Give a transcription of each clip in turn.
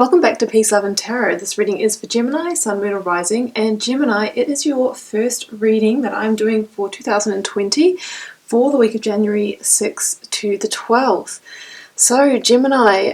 Welcome back to Peace, Love and Tarot. This reading is for Gemini, Sun, Moon or Rising. And Gemini, it is your first reading that I'm doing for 2020 for the week of January 6th to the 12th. So Gemini,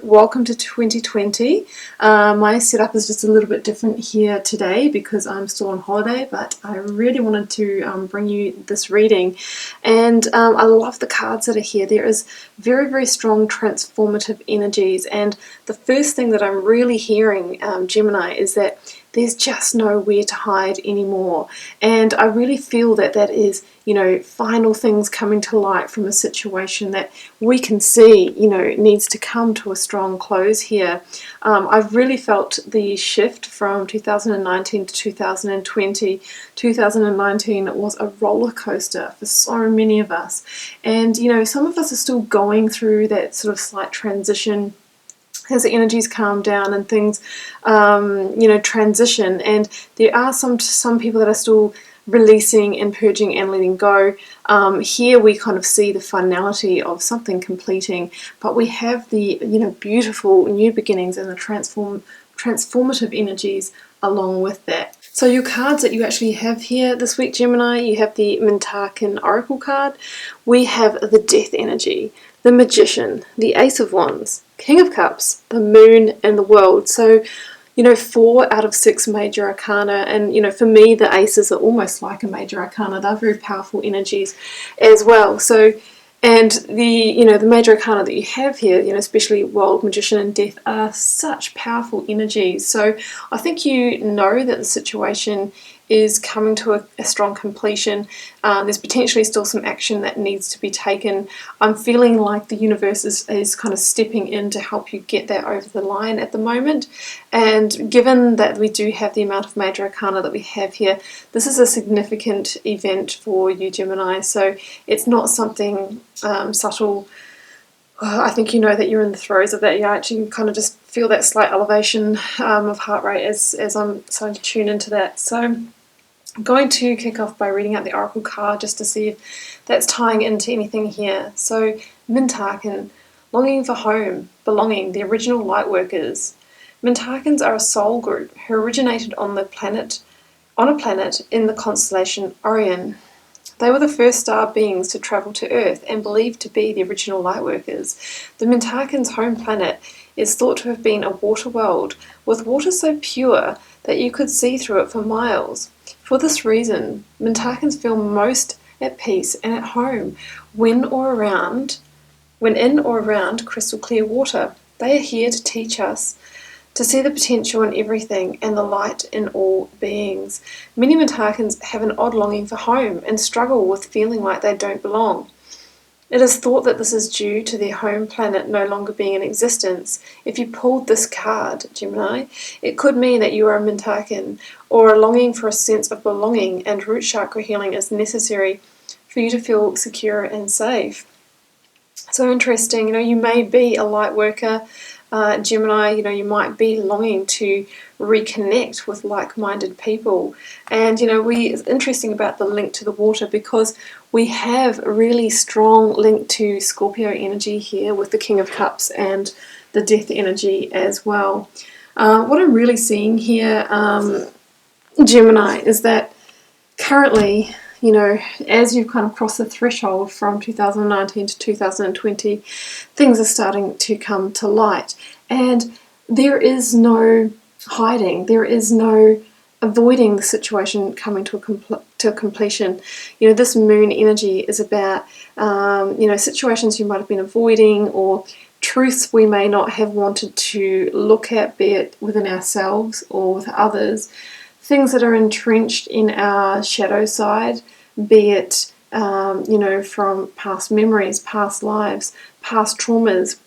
welcome to 2020. My setup is just a little bit different here today because I'm still on holiday, but I really wanted to bring you this reading. And I love the cards that are here. There is very, very strong transformative energies. And the first thing that I'm really hearing, Gemini, is that there's just nowhere to hide anymore. And I really feel that that is, final things coming to light from a situation that we can see, needs to come to a strong close here. I've really felt the shift from 2019 to 2020. 2019 was a roller coaster for so many of us. And, some of us are still going through that sort of slight transition as the energies calm down and things, transition. And there are some people that are still releasing and purging and letting go. Here we kind of see the finality of something completing, but we have the, beautiful new beginnings and the transformative energies along with that. So your cards that you actually have here this week, Gemini, you have the Mintarkan Oracle card. We have the Death energy, the Magician, the Ace of Wands, King of Cups, the Moon, and the World. So, 4 out of 6 major arcana, and for me the aces are almost like a major arcana. They're very powerful energies as well. So, and the major arcana that you have here, especially World, Magician, and Death, are such powerful energies. So I think that the situation is coming to a strong completion. There's potentially still some action that needs to be taken. I'm feeling like the universe is kind of stepping in to help you get that over the line at the moment. And given that we do have the amount of major arcana that we have here, this is a significant event for you, Gemini. So it's not something subtle. I think that you're in the throes of that. You actually kind of just feel that slight elevation of heart rate as I'm starting to tune into that. So I'm going to kick off by reading out the Oracle card just to see if that's tying into anything here. So, Mintarkan, longing for home, belonging, the original lightworkers. Mintarkans are a soul group who originated on a planet in the constellation Orion. They were the first star beings to travel to Earth and believed to be the original lightworkers. The Mintarkans' home planet is thought to have been a water world with water so pure that you could see through it for miles. For this reason, Mintarkans feel most at peace and at home when in or around crystal clear water. They are here to teach us to see the potential in everything and the light in all beings. Many Mintarkans have an odd longing for home and struggle with feeling like they don't belong. It is thought that this is due to their home planet no longer being in existence. If you pulled this card, Gemini, it could mean that you are a Mintarkan or a longing for a sense of belonging, and root chakra healing is necessary for you to feel secure and safe. So interesting, you may be a light worker, Gemini, you might be longing to reconnect with like-minded people. And, it's interesting about the link to the water because we have a really strong link to Scorpio energy here with the King of Cups and the Death energy as well. What I'm really seeing here, Gemini, is that currently, as you've kind of crossed the threshold from 2019 to 2020, things are starting to come to light. And there is no hiding. There is no avoiding the situation coming to a completion. This moon energy is about, situations you might have been avoiding or truths we may not have wanted to look at, be it within ourselves or with others. Things that are entrenched in our shadow side, be it, from past memories, past lives, past traumas.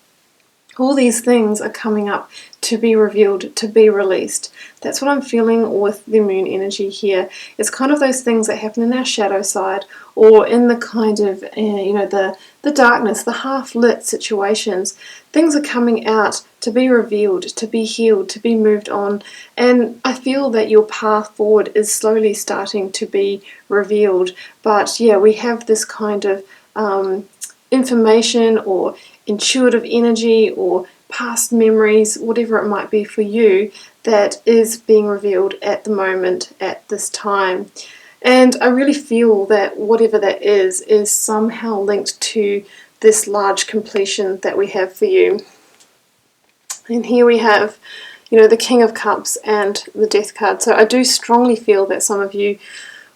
All these things are coming up to be revealed, to be released. That's what I'm feeling with the moon energy here. It's kind of those things that happen in our shadow side or in the kind of, the darkness, the half-lit situations. Things are coming out to be revealed, to be healed, to be moved on. And I feel that your path forward is slowly starting to be revealed. But yeah, we have this kind of information or intuitive energy or past memories, whatever it might be for you, that is being revealed at the moment, at this time. And I really feel that whatever that is somehow linked to this large completion that we have for you. And here we have, the King of Cups and the Death card. So I do strongly feel that some of you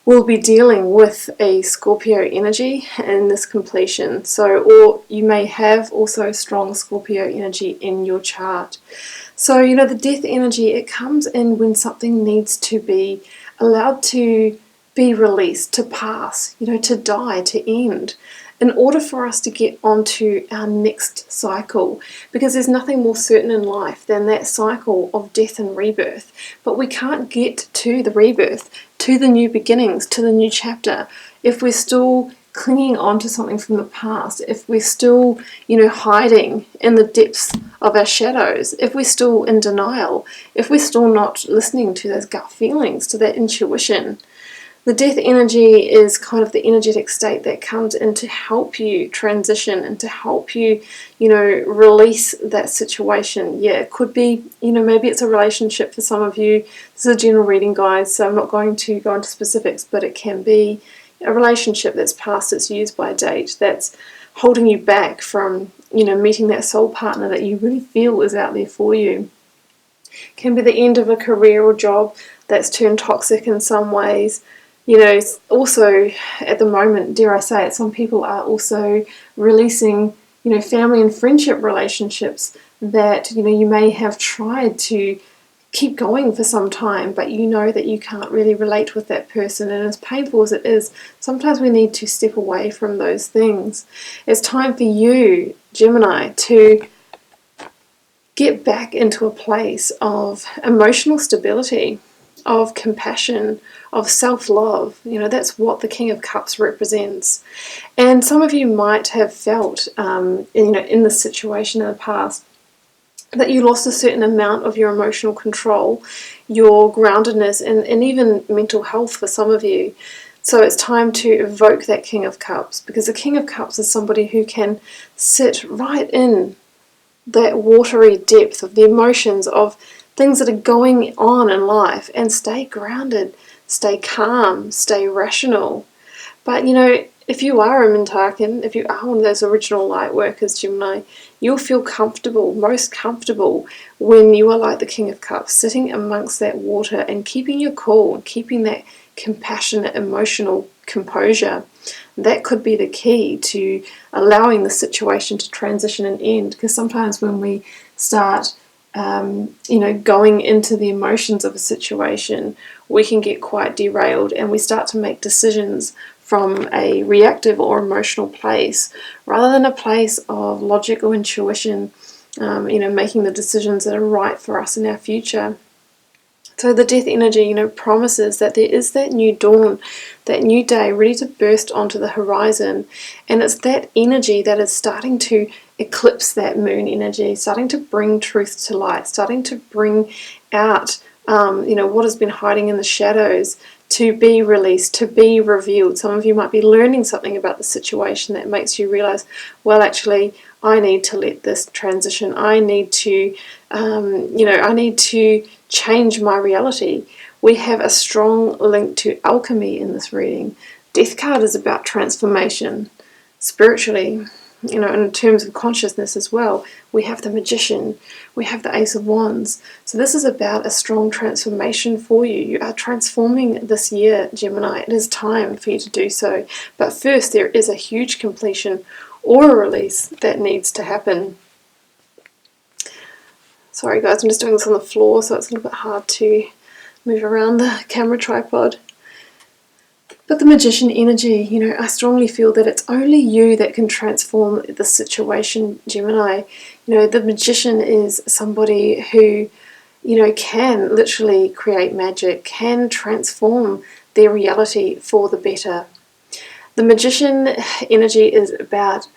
will be dealing with a Scorpio energy in this completion. So, or you may have also strong Scorpio energy in your chart. So, the death energy, it comes in when something needs to be allowed to be released, to pass, to die, to end, in order for us to get onto our next cycle, because there's nothing more certain in life than that cycle of death and rebirth. But we can't get to the rebirth, to the new beginnings, to the new chapter, if we're still clinging on to something from the past, if we're still, hiding in the depths of our shadows, if we're still in denial, if we're still not listening to those gut feelings, to that intuition. The death energy is kind of the energetic state that comes in to help you transition and to help you, release that situation. Yeah, it could be, maybe it's a relationship for some of you. This is a general reading, guys, so I'm not going to go into specifics, but it can be a relationship that's past its use-by date, that's holding you back from, meeting that soul partner that you really feel is out there for you. It can be the end of a career or job that's turned toxic in some ways. Also at the moment, dare I say it, some people are also releasing, family and friendship relationships that, you may have tried to keep going for some time, but you know that you can't really relate with that person. And as painful as it is, sometimes we need to step away from those things. It's time for you, Gemini, to get back into a place of emotional stability, of compassion, of self-love. That's what the King of Cups represents. And some of you might have felt, in this situation in the past, that you lost a certain amount of your emotional control, your groundedness, and even mental health for some of you. So it's time to evoke that King of Cups, because the King of Cups is somebody who can sit right in that watery depth of the emotions, of things that are going on in life, and stay grounded, stay calm, stay rational. But if you are a Mintakan, if you are one of those original light workers, Gemini, you'll feel comfortable, most comfortable, when you are like the King of Cups, sitting amongst that water and keeping your cool, and keeping that compassionate, emotional composure. That could be the key to allowing the situation to transition and end, because sometimes when we start going into the emotions of a situation, we can get quite derailed, and we start to make decisions from a reactive or emotional place, rather than a place of logic or intuition, making the decisions that are right for us in our future. So the death energy, promises that there is that new dawn, that new day ready to burst onto the horizon. And it's that energy that is starting to eclipse that moon energy, starting to bring truth to light, starting to bring out, what has been hiding in the shadows, to be released, to be revealed. Some of you might be learning something about the situation that makes you realize, well, actually, I need to let this transition. I need to, I need to change my reality. We have a strong link to alchemy in this reading. Death card is about transformation spiritually, in terms of consciousness as well. We have the Magician, we have the Ace of Wands. So this is about a strong transformation for you. You are transforming this year, Gemini. It is time for you to do so. But first, there is a huge completion or a release that needs to happen. Sorry guys, I'm just doing this on the floor, so it's a little bit hard to move around the camera tripod. But the Magician energy, I strongly feel that it's only you that can transform the situation, Gemini. The Magician is somebody who, can literally create magic, can transform their reality for the better. The Magician energy is about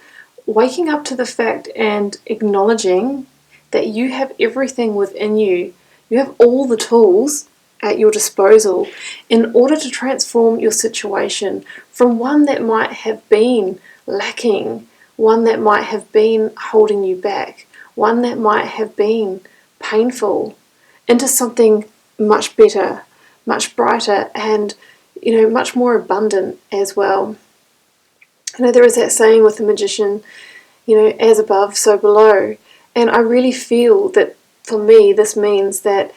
waking up to the fact and acknowledging that you have everything within you. You have all the tools at your disposal in order to transform your situation from one that might have been lacking, one that might have been holding you back, one that might have been painful, into something much better, much brighter, and much more abundant as well. There is that saying with the magician, as above, so below. And I really feel that for me, this means that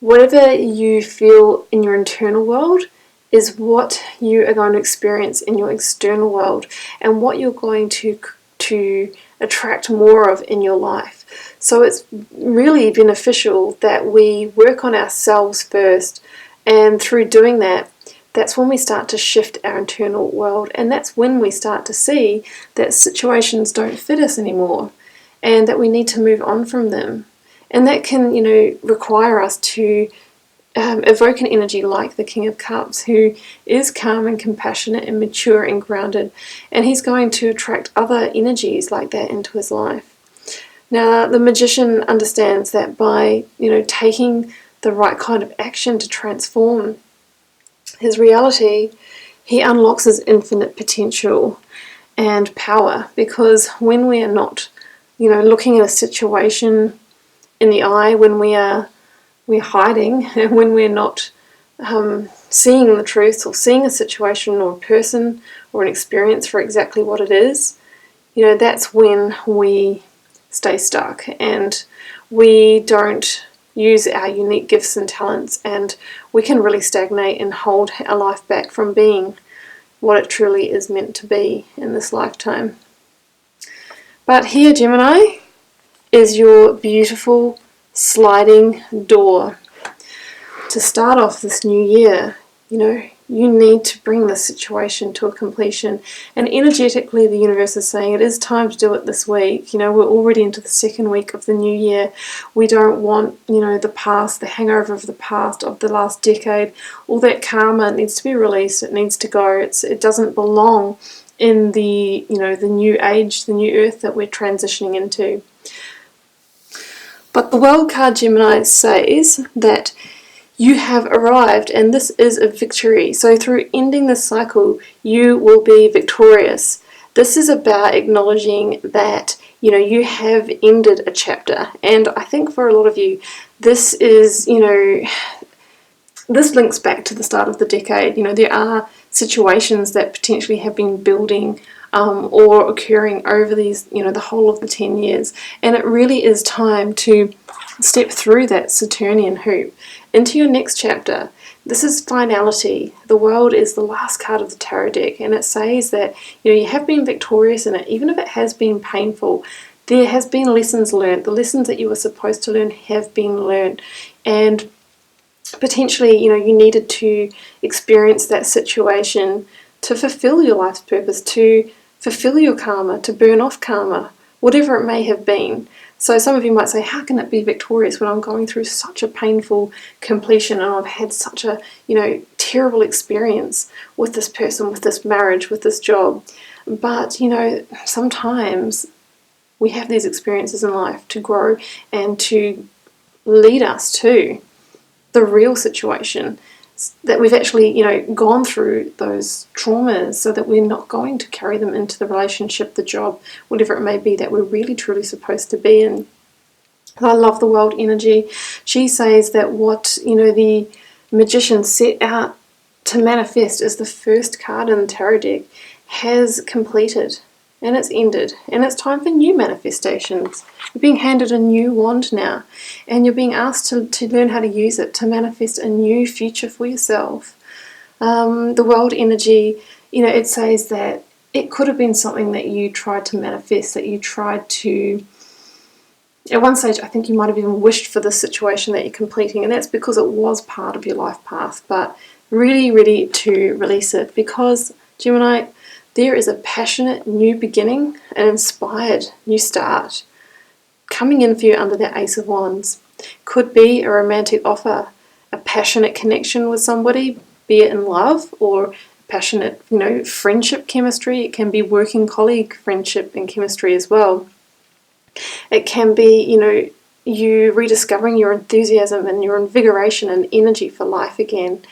whatever you feel in your internal world is what you are going to experience in your external world, and what you're going to attract more of in your life. So it's really beneficial that we work on ourselves first, and through doing that, that's when we start to shift our internal world, and that's when we start to see that situations don't fit us anymore and that we need to move on from them. And that can, require us to evoke an energy like the King of Cups, who is calm and compassionate and mature and grounded, and he's going to attract other energies like that into his life. Now, the magician understands that by, taking the right kind of action to transform his reality, he unlocks his infinite potential and power, because when we are not, looking at a situation in the eye, when we're hiding, and when we're not seeing the truth, or seeing a situation or a person or an experience for exactly what it is, that's when we stay stuck and we don't use our unique gifts and talents, and we can really stagnate and hold our life back from being what it truly is meant to be in this lifetime. But here, Gemini, is your beautiful sliding door to start off this new year. You need to bring this situation to a completion, and energetically the universe is saying it is time to do it this week. We're already into the second week of the new year. We don't want, the past, the hangover of the past, of the last decade, all that karma needs to be released. It needs to go. It doesn't belong in the, the new age, the new earth that we're transitioning into. But the World card, Gemini, says that you have arrived, and this is a victory. So through ending this cycle, you will be victorious. This is about acknowledging that, you have ended a chapter. And I think for a lot of you, this is, this links back to the start of the decade. There are situations that potentially have been building or occurring over these, the whole of the 10 years. And it really is time to step through that Saturnian hoop into your next chapter. This is finality. The World is the last card of the tarot deck, and it says that you have been victorious in it, even if it has been painful. There has been lessons learned. The lessons that you were supposed to learn have been learned, and potentially you needed to experience that situation to fulfill your life's purpose, to fulfill your karma, to burn off karma, whatever it may have been. So some of you might say, how can it be victorious when I'm going through such a painful completion, and I've had such a, terrible experience with this person, with this marriage, with this job? But, sometimes we have these experiences in life to grow and to lead us to the real situation, that we've actually, gone through those traumas so that we're not going to carry them into the relationship, the job, whatever it may be that we're really truly supposed to be in. I love the World energy. She says that what, the magician set out to manifest as the first card in the tarot deck has completed, and it's ended, and it's time for new manifestations. You're being handed a new wand now, and you're being asked to learn how to use it to manifest a new future for yourself. The World energy, it says that it could have been something that you tried to manifest, that you tried to, at one stage I think you might have even wished for this situation that you're completing, and that's because it was part of your life path. But really ready to release it, because Gemini, there is a passionate new beginning, an inspired new start coming in for you under that Ace of Wands. Could be a romantic offer, a passionate connection with somebody, be it in love or passionate, friendship chemistry. It can be working colleague friendship and chemistry as well. It can be, you rediscovering your enthusiasm and your invigoration and energy for life again.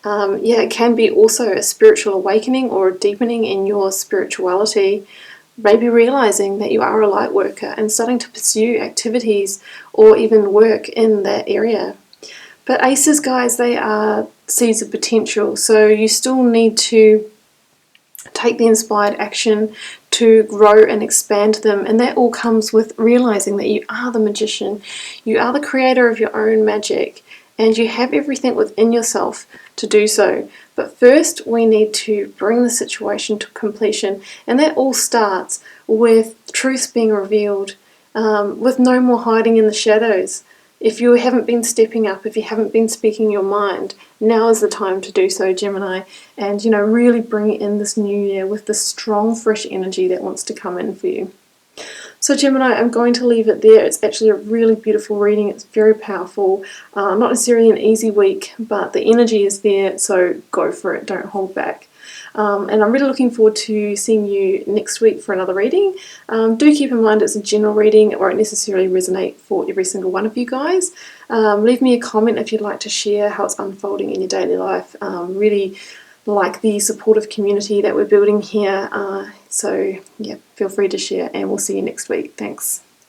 It can be also a spiritual awakening or a deepening in your spirituality. maybe realizing that you are a light worker and starting to pursue activities or even work in that area. But aces, guys, they are seeds of potential, so you still need to take the inspired action to grow and expand them, and that all comes with realizing that you are the magician, you are the creator of your own magic, and you have everything within yourself to do so. But first we need to bring the situation to completion, and that all starts with truths being revealed, with no more hiding in the shadows. If you haven't been stepping up, if you haven't been speaking your mind, now is the time to do so, Gemini, and really bring in this new year with this strong, fresh energy that wants to come in for you. So Gemini, I'm going to leave it there. It's actually a really beautiful reading. It's very powerful. Not necessarily an easy week, but the energy is there, so go for it. Don't hold back. And I'm really looking forward to seeing you next week for another reading. Do keep in mind it's a general reading. It won't necessarily resonate for every single one of you guys. Leave me a comment if you'd like to share how it's unfolding in your daily life. Really like the supportive community that we're building here. So yeah, feel free to share, and we'll see you next week. Thanks.